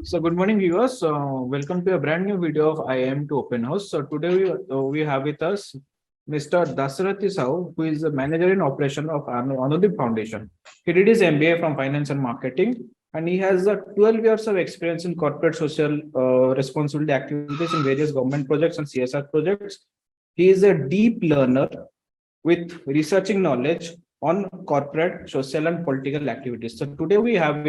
So good morning, viewers. Welcome to a brand new video of IIMT Open House. So today we have with us Mr. Dasarathi Sahoo, who is the manager in operation of Anudip Foundation. He did his MBA from Finance and Marketing, and he has 12 years of experience in corporate social responsibility activities in various government projects and CSR projects. He is a deep learner with researching knowledge on corporate, social, and political activities. So we have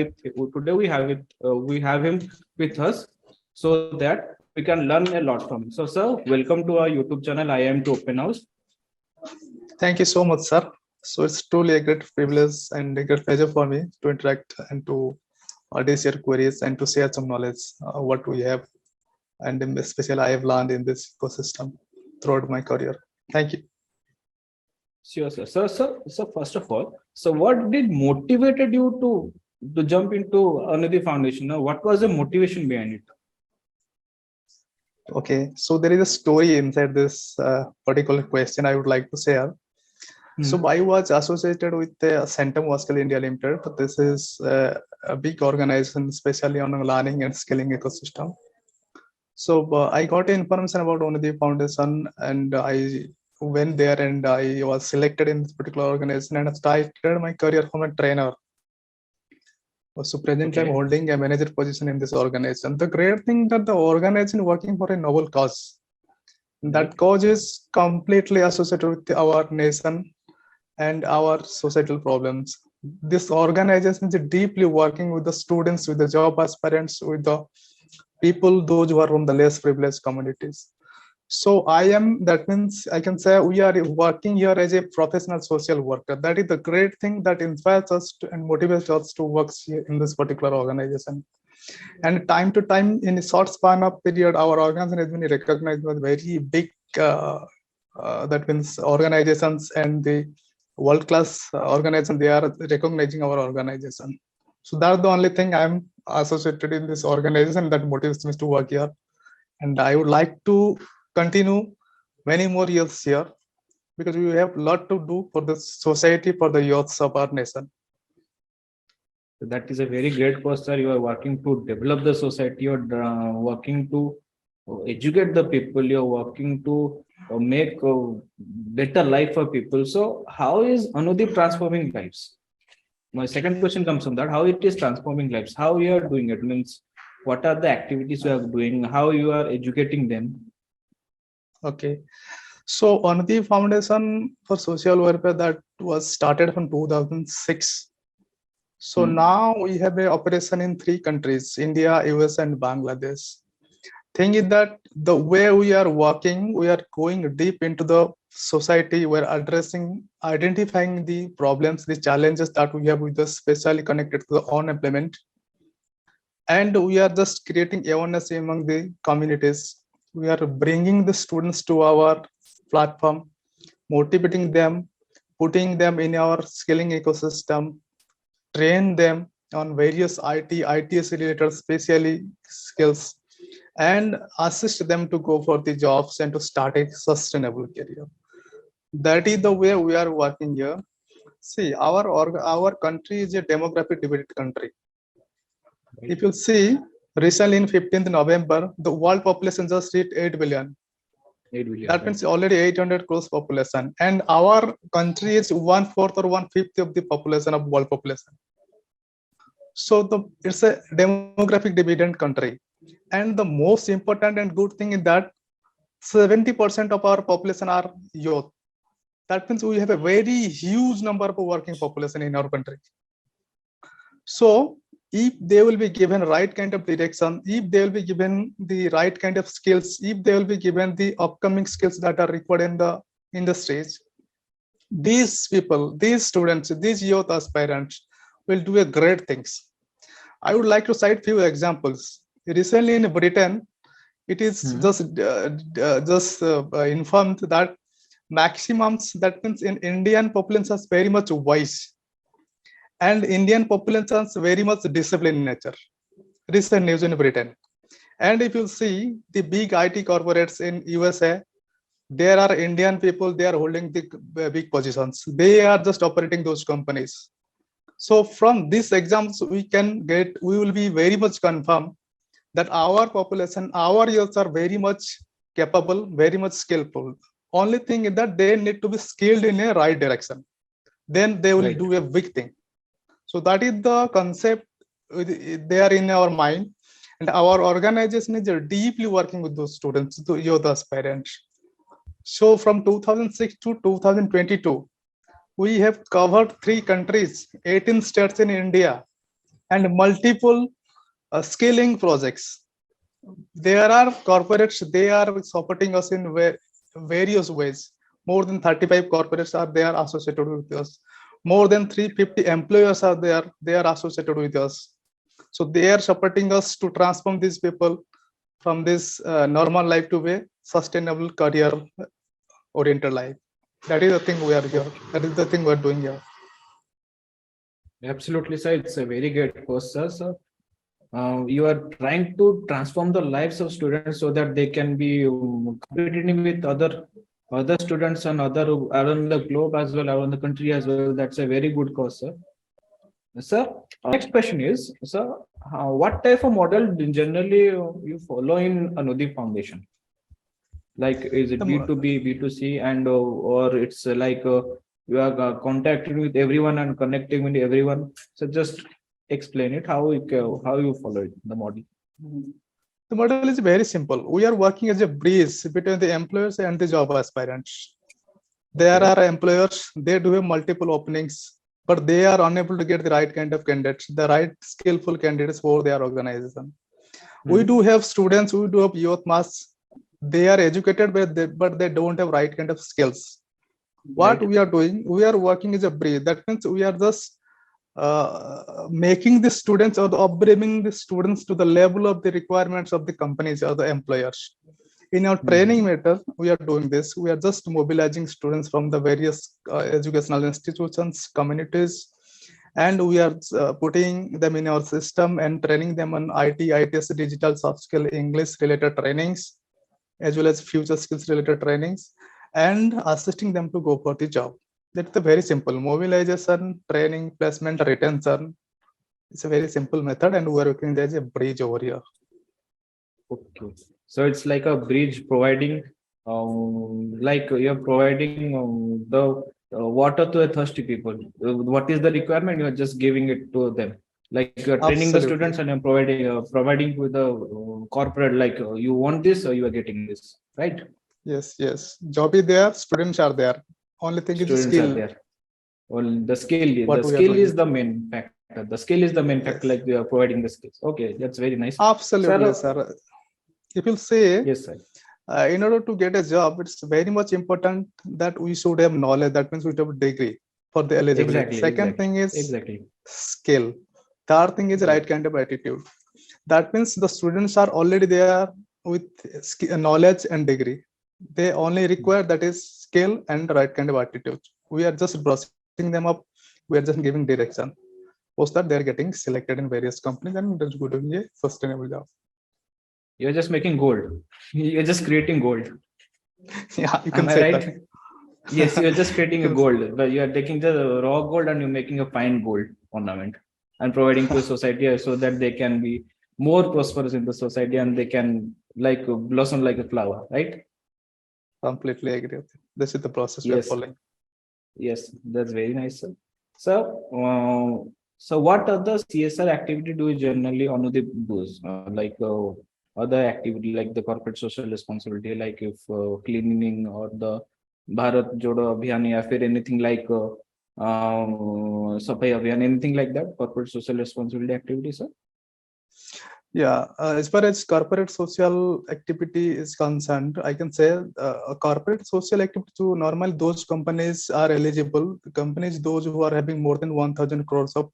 him with us so that we can learn a lot from him. So, sir, welcome to our YouTube channel. I am to Open House. Thank you so much, sir. So it's truly a great privilege and a great pleasure for me to interact and to address your queries and to share some knowledge what we have and especially I have learned in this ecosystem throughout my career. Thank you. Sure, sir. So first of all, so what did motivated you to jump into Anudip Foundation? What was the motivation behind it? Okay, so there is a story inside this particular question I would like to share. So I was associated with the Centum Vascal India Limited. This is a big organization, especially on a learning and skilling ecosystem. So I got information about one of the foundation, and I went there and I was selected in this particular organization, and I started my career from a trainer. So presently I'm holding a manager position in this organization. The great thing that the organization working for a noble cause. That cause is completely associated with our nation and our societal problems. This organization is deeply working with the students, with the job aspirants, with the people, those who are from the less privileged communities. So that means I can say we are working here as a professional social worker. That is the great thing that inspires us and motivates us to work here in this particular organization. And time to time, in a short span of period, our organization has been recognized with very big, that means organizations and the world-class organization, they are recognizing our organization. So that's the only thing I'm associated in this organization that motivates me to work here. And I would like to continue many more years here because we have a lot to do for the society, for the youths of our nation. That is a very great cause, sir. You are working to develop the society. You are working to educate the people. You are working to make a better life for people. So, how is Anudip transforming lives? My second question comes from that: how it is transforming lives? How you are doing it means what are the activities you are doing? How you are educating them? Okay, so Anudip Foundation for Social Welfare that was started from 2006. So now we have an operation in 3 countries, India, US, and Bangladesh. Thing is that the way we are working, we are going deep into the society, we're addressing, identifying the problems, the challenges that we have with us, especially connected to the unemployment. And we are just creating awareness among the communities. We are bringing the students to our platform, motivating them, putting them in our skilling ecosystem, train them on various ITS related specially skills, and assist them to go for the jobs and to start a sustainable career. That is the way we are working here. See, our country is a demographic divided country. If you see, recently in 15th November, the world population just hit 8 billion. 8 billion. That means already 800 crores population. And our country is 1/4 or 1/5 of the population of world population. So it's a demographic dividend country. And the most important and good thing is that 70% of our population are youth. That means we have a very huge number of working population in our country. So if they will be given right kind of direction, if they will be given the right kind of skills, if they will be given the upcoming skills that are required in the industries, these people, these students, these youth aspirants will do a great things. I would like to cite few examples. Recently in Britain, it is just informed that maximums, that means in Indian population is very much wise, and Indian population is very much disciplined in nature. Recent news in Britain. And if you see the big IT corporates in USA, there are Indian people, they are holding the big positions. They are just operating those companies. So from these examples, we will be very much confirmed that our population, our youths are very much capable, very much skillful. Only thing is that they need to be skilled in a right direction. Then they will Right. do a big thing. So that is the concept there in our mind. And our organization is deeply working with those students, the youth aspirants. So from 2006 to 2022, we have covered 3 countries, 18 states in India, and multiple scaling projects. There are corporates, they are supporting us in various ways. More than 35 corporates are there associated with us. More than 350 employers are there, they are associated with us. So they are supporting us to transform these people from this normal life to a sustainable career oriented life. That is the thing we are here. That is the thing we are doing here. Absolutely, sir. It's a very great course, sir. So, you are trying to transform the lives of students so that they can be competing with other students and other around the globe as well, around the country as well. That's a very good course, sir. Sir, next question is, sir, what type of model generally you follow in Anudip Foundation? Like, is it B2B, B2C, and or it's like you are contacting with everyone and connecting with everyone? So just explain it how you follow it, the model. The model is very simple. We are working as a bridge between the employers and the job aspirants. There are employers, they do have multiple openings, but they are unable to get the right kind of candidates, the right skillful candidates for their organization. We do have students, we do have youth mass. They are educated, but they don't have right kind of skills. What we are doing, we are working as a bridge. That means we are just making the students or upbringing the students to the level of the requirements of the companies or the employers. In our training matter, we are doing this. We are just mobilizing students from the various educational institutions, communities, and we are putting them in our system and training them on IT, ITS, digital soft skill, English related trainings, as well as future skills related trainings, and assisting them to go for the job. That's a very simple mobilization, training, placement, retention. It's a very simple method, and we are working as a bridge over here. Okay, so it's like a bridge providing, like you're providing the water to a thirsty people. What is the requirement? You're just giving it to them. Like you're training the students and you're providing with the corporate. Like you want this, or you are getting this, right? Yes, yes. Job is there, students are there. Only thing is Students skill. are there. Well, the skill is the main factor. The skill is the main factor. Like we are providing the skills. Okay, that's very nice. Absolutely, sir. If you say, yes, sir. In order to get a job, it's very much important that we should have knowledge. That means we should have a degree for the eligibility. Second thing is skill. Third thing is right kind of attitude. That means the students are already there with knowledge and degree. They only require that is skill and right kind of attitude. We are just brushing them up. We are just giving direction. Post that they are getting selected in various companies and that's good doing a sustainable job. You're just making gold. You're just creating gold. Yeah, you can say that. Yes, you're just creating a gold, but you're taking the raw gold and you're making a fine gold ornament and providing to society so that they can be more prosperous in the society and they can like blossom like a flower, right? Completely agree with you. This is the process we are following. Yes, that's very nice, sir. So what other CSR activity do you generally on the boost? Like other activity like the corporate social responsibility, like if cleaning or the Bharat Jodo Abhiyan, या फिर anything like Safai Abhiyan, anything like that, corporate social responsibility activities, sir? Yeah, as far as corporate social activity is concerned, I can say a corporate social activity to normally those companies are eligible, companies those who are having more than 1,000 crores of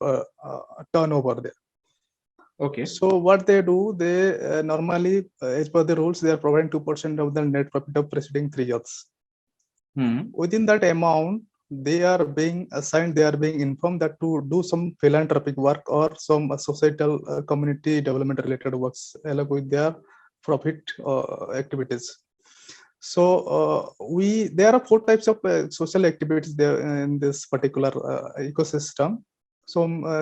turnover there. Okay. So what they do, they normally, as per the rules, they are providing 2% of the net profit of preceding 3 years. Within that amount, they are being assigned, they are being informed that to do some philanthropic work or some societal community development related works along with their profit activities. So there are 4 types of social activities there in this particular ecosystem. So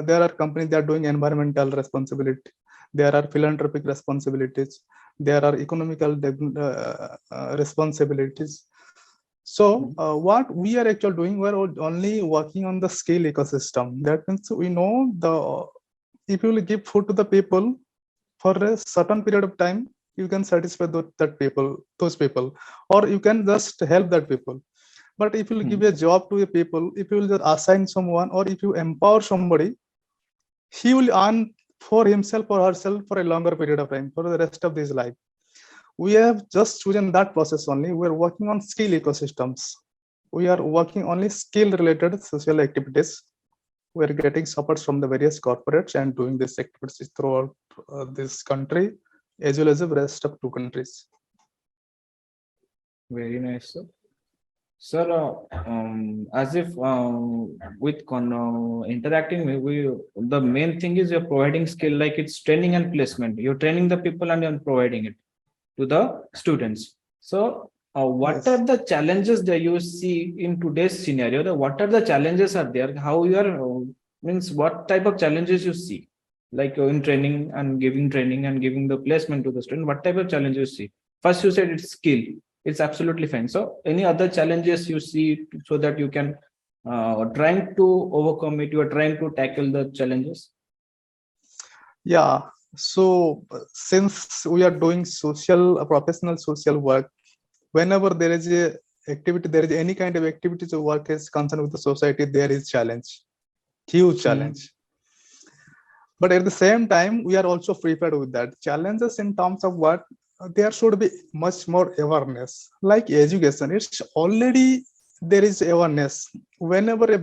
there are companies that are doing environmental responsibility. There are philanthropic responsibilities. There are economical responsibilities. So what we are actually doing, we're only working on the skill ecosystem. That means we know if you will give food to the people for a certain period of time, you can satisfy those people, or you can just help that people. But if you give a job to a people, if you will just assign someone, or if you empower somebody, he will earn for himself or herself for a longer period of time, for the rest of his life. We have just chosen that process only. We're working on skill ecosystems. We are working only skill related social activities. We're getting supports from the various corporates and doing these activities throughout this country, as well as the rest of 2 countries. Very nice, sir. Sir, as if with interacting, the main thing is you're providing skill, like it's training and placement. You're training the people and you're providing it to the students. So, what Yes. are the challenges that you see in today's scenario? What are the challenges are there? How you are means what type of challenges you see, like in training and giving the placement to the student? What type of challenges you see? First, you said it's skill. It's absolutely fine. So, any other challenges you see so that you can trying to overcome it? You are trying to tackle the challenges. Yeah. So since we are doing professional social work, whenever there is a activity, there is any kind of activity to work is concerned with the society, there is challenge, huge challenge. But at the same time, we are also prepared with that challenges in terms of what there should be much more awareness, like education. It's already there is awareness. Whenever a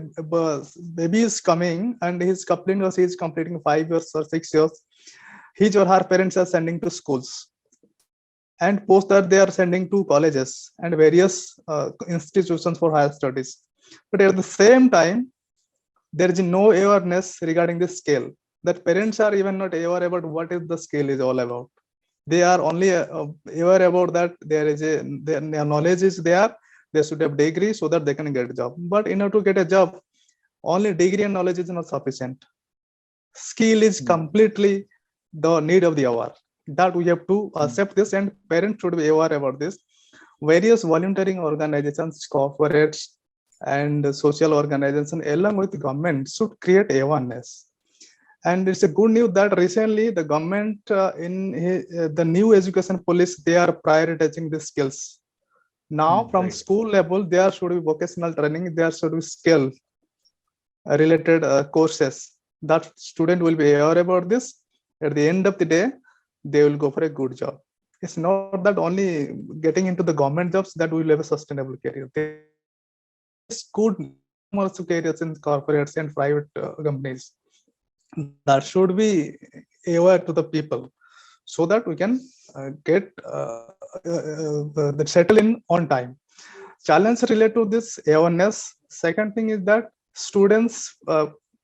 baby is coming and he's completing 5 years or 6 years, his or her parents are sending to schools, and post that they are sending to colleges and various institutions for higher studies. But at the same time, there is no awareness regarding the scale. That parents are even not aware about what is the scale is all about. They are only aware about that their knowledge is there. They should have degree so that they can get a job. But in order to get a job, only degree and knowledge is not sufficient. Skill is completely the need of the hour. That we have to accept this, and parents should be aware about this. Various volunteering organizations, corporates, and social organizations, along with the government, should create awareness. And it's a good news that recently the government the new education policy, they are prioritizing the skills. Now from school level, there should be vocational training, there should be skill related courses that student will be aware about this. At the end of the day, they will go for a good job. It's not that only getting into the government jobs that will have a sustainable career. There's good commercial careers in corporates and private companies that should be aware to the people, so that we can get settle in on time. Challenge related to this awareness. Second thing is that students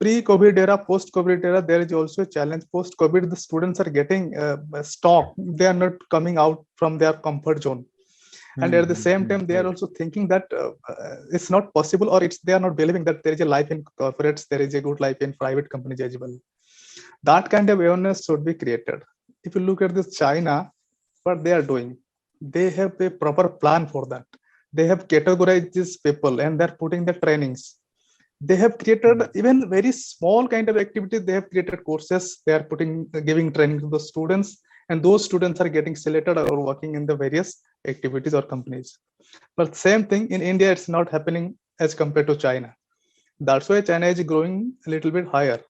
pre-COVID era, post-COVID era, there is also a challenge. Post-COVID, the students are getting stock. They are not coming out from their comfort zone. And at the same time, they are also thinking that it's not possible, or they are not believing that there is a life in corporates, there is a good life in private companies as well. That kind of awareness should be created. If you look at this China, what they are doing, they have a proper plan for that. They have categorized these people and they're putting the trainings. They have created even very small kind of activities. They have created courses. They are giving training to the students, and those students are getting selected or working in the various activities or companies. But same thing in India, it's not happening as compared to China. That's why China is growing a little bit higher.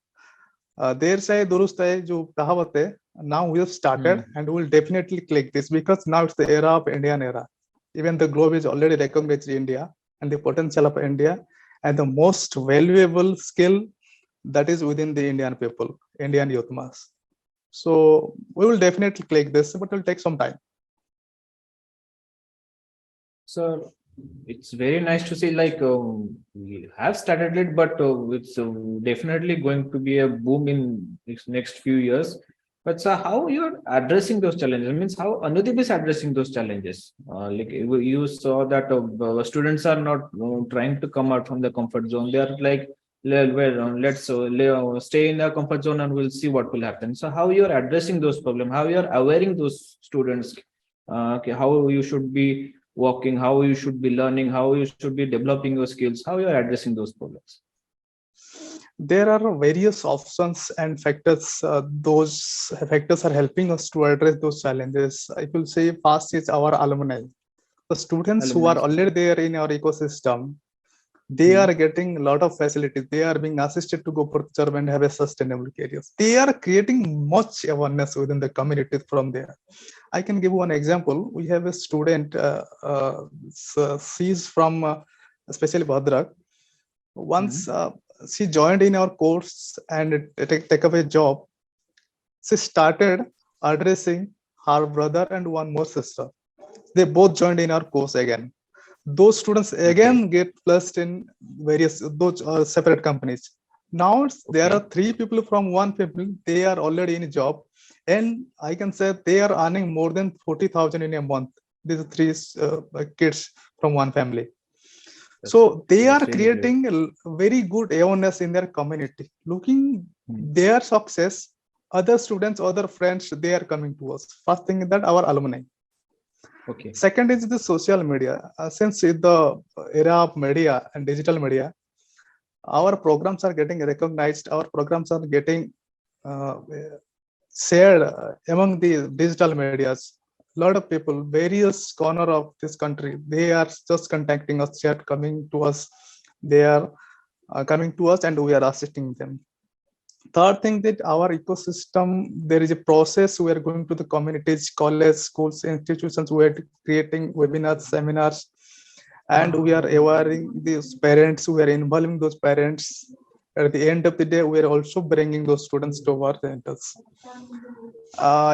There say durust hai jo kahavat hai. Now we have started and we will definitely click this, because now it's the era of Indian era. Even the globe is already recognized India and the potential of India, and the most valuable skill that is within the Indian people, Indian youth mass. So we will definitely click this, but it will take some time. So it's very nice to see, like we have started it, but it's definitely going to be a boom in next few years. But so how you're addressing those challenges? Means how Anudip is addressing those challenges? Like you saw that students are not trying to come out from the comfort zone. They are like Stay in the comfort zone and we'll see what will happen. So how you are addressing those problems, how you are awareing those students, okay, how you should be walking, how you should be learning, how you should be developing your skills, how you are addressing those problems. There are various options and factors. Those factors are helping us to address those challenges. I will say first is our alumni. The students who Alumni. are already there in our ecosystem, they are getting a lot of facilities. They are being assisted to go for the job and have a sustainable career. They are creating much awareness within the community from there. I can give one example. We have a student, she's from especially Bhadrak. Once she joined in our course and take up a job, she started addressing her brother and one more sister. They both joined in our course again. Those students again get placed in various those separate companies. Now there are three people from one family. They are already in a job, and I can say they are earning more than 40,000 in a month. These three kids from one family. So they are creating a very good awareness in their community. Looking their success, other students, other friends, they are coming to us. First thing is that our alumni. Okay. Second is the social media. Since in the era of media and digital media, our programs are getting recognized. Our programs are getting shared among the digital medias. A lot of people, various corner of this country, they are just contacting us, chat coming to us. They are coming to us, and we are assisting them. Third thing that our ecosystem, there is a process. We are going to the communities, college, schools, institutions. We are creating webinars, seminars, and we are awareing these parents. We are involving those parents. At the end of the day, we are also bringing those students to our centers.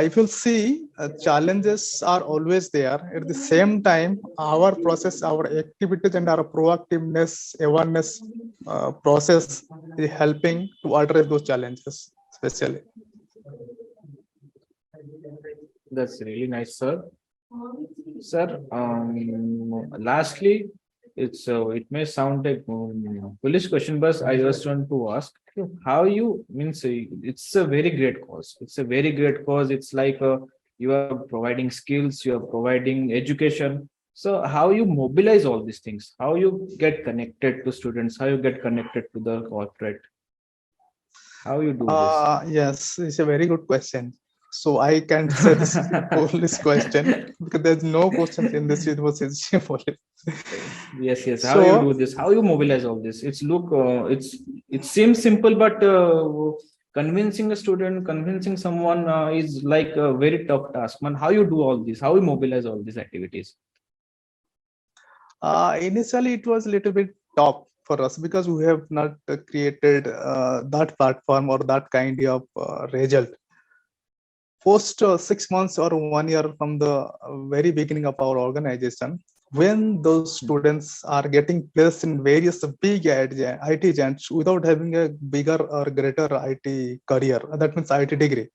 If you'll see, challenges are always there. At the same time, our process, our activities, and our proactiveness, awareness process is helping to address those challenges, especially. That's really nice, sir. Sir, lastly, it may sound like foolish question, but I just want to ask how you means it's a very great cause. It's a very great cause. It's like you are providing skills, you are providing education. So how you mobilize all these things? How you get connected to students? How you get connected to the corporate? How you do this? Yes, it's a very good question. So I can't say this foolish question because there's no questions in this. It was foolish. Yes. How you do this? How you mobilize all this? It seems simple, but convincing a student, convincing someone is like a very tough task. Man, how you do all this? How you mobilize all these activities? Initially, it was a little bit tough for us because we have not created that platform or that kind of result. Post 6 months or 1 year from the very beginning of our organization, when those students are getting placed in various big IT giants without having a bigger or greater IT career, that means IT degree,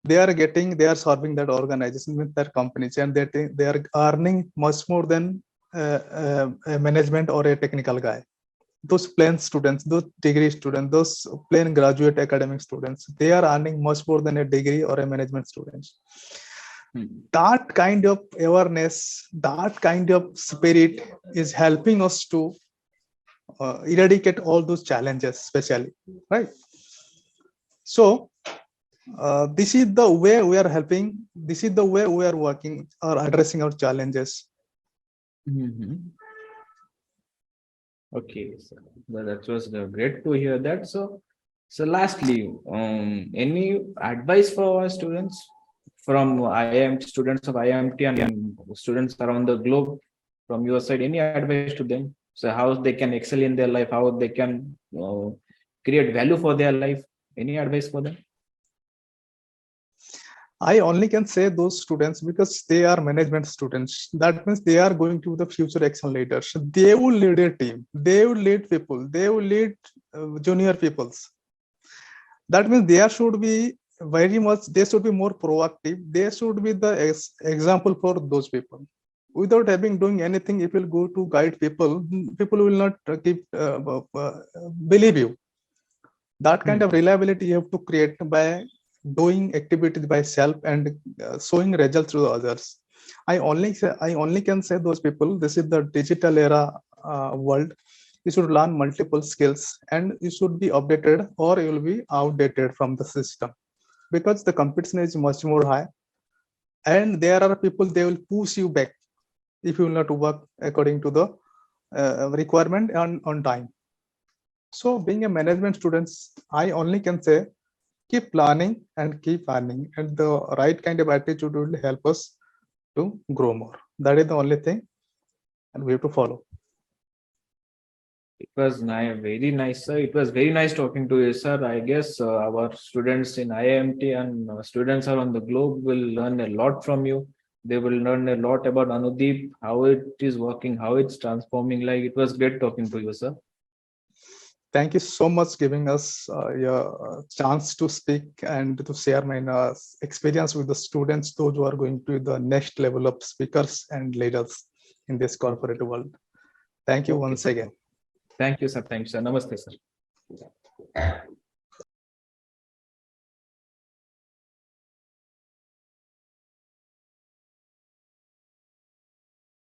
they are serving that organization with their companies, and they are earning much more than a management or a technical guy. Those plain students, those degree students, those plain graduate academic students, they are earning much more than a degree or a management students. That kind of awareness, that kind of spirit is helping us to eradicate all those challenges, especially, right? So this is the way we are helping. This is the way we are working or addressing our challenges. Okay, so that was great to hear that. So lastly, any advice for our students from IIMT, students of IIMT and students around the globe from your side? Any advice to them? So how they can excel in their life, how they can create value for their life? Any advice for them? I only can say those students because they are management students. That means they are going to the future action leaders. They will lead a team. They will lead people. They will lead junior peoples. That means they should be very much. They should be more proactive. They should be the example for those people. without having doing anything, if you go to guide people, people will not believe you. That kind of reliability you have to create by doing activities by self and showing results to others. I only can say those people, this is the digital era world. You should learn multiple skills and you should be updated or you will be outdated from the system, because the competition is much more high and there are people, they will push you back if you will not work according to the requirement and on time. So being a management student, I only can say keep planning and keep earning, and the right kind of attitude will help us to grow more. That is the only thing, and we have to follow. It was very nice, sir. It was very nice talking to you, sir. I guess our students in IIMT and students around the globe will learn a lot from you. They will learn a lot about Anudip, how it is working, how it's transforming. Like, it was great talking to you, sir. Thank you so much giving us your chance to speak and to share my experience with the students, those who are going to the next level of speakers and leaders in this corporate world. Thank you Okay, once sir. again. Thank you, sir. Thank you, sir. Namaste, sir.